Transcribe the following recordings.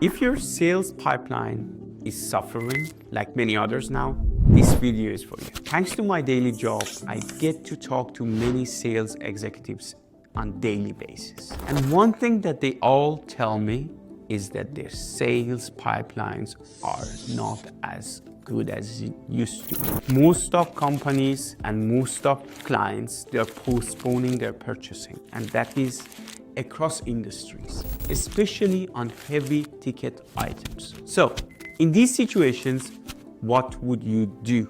If your sales pipeline is suffering, like many others now, this video is for you. Thanks to my daily job, I get to talk to many sales executives on a daily basis. And one thing that they all tell me is that their sales pipelines are not as good as it used to. Most of companies and most of clients, they're postponing their purchasing, and that is across industries, especially on heavy ticket items. So in these situations, what would you do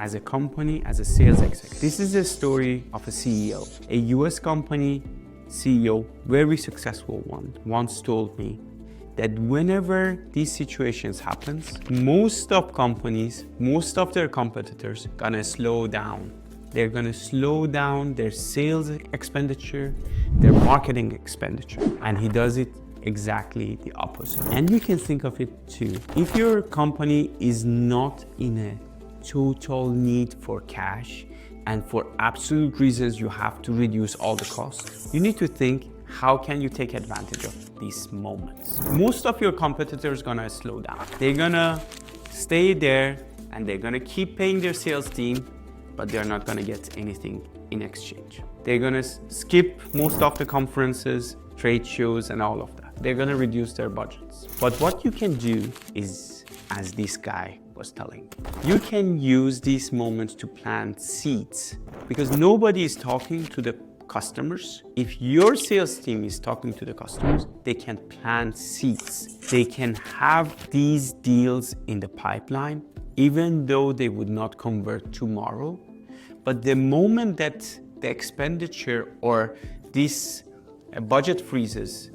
as a company, as a sales executive? This is a story of a CEO. A US company CEO, very successful one, once told me that whenever these situations happens, most of companies, most of their competitors gonna slow down. They're gonna slow down their sales expenditure, their marketing expenditure. And he does it exactly the opposite. And you can think of it too. If your company is not in a total need for cash and for absolute reasons you have to reduce all the costs, you need to think, how can you take advantage of these moments? Most of your competitors gonna slow down. They're gonna stay there and they're gonna keep paying their sales team, but they're not gonna get anything in exchange. They're gonna skip most of the conferences, trade shows, and all of that. They're gonna reduce their budgets. But what you can do is, as this guy was telling you can use these moments to plant seeds, because nobody is talking to the customers. If your sales team is talking to the customers, they can plant seeds. They can have these deals in the pipeline, even though they would not convert tomorrow. But the moment that the expenditure or this budget freezes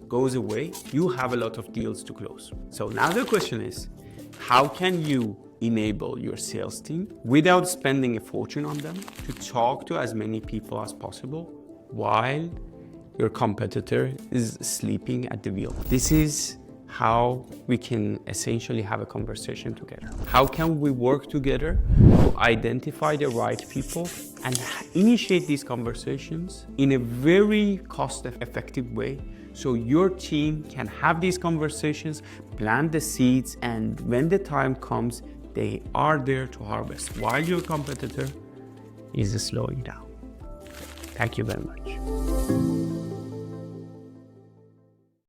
goes away, you have a lot of deals to close. So now the question is, how can you enable your sales team without spending a fortune on them to talk to as many people as possible while your competitor is sleeping at the wheel? This is how we can essentially have a conversation together. How can we work together to identify the right people and initiate these conversations in a very cost-effective way, so your team can have these conversations, plant the seeds, and when the time comes, they are there to harvest while your competitor is slowing down. Thank you very much.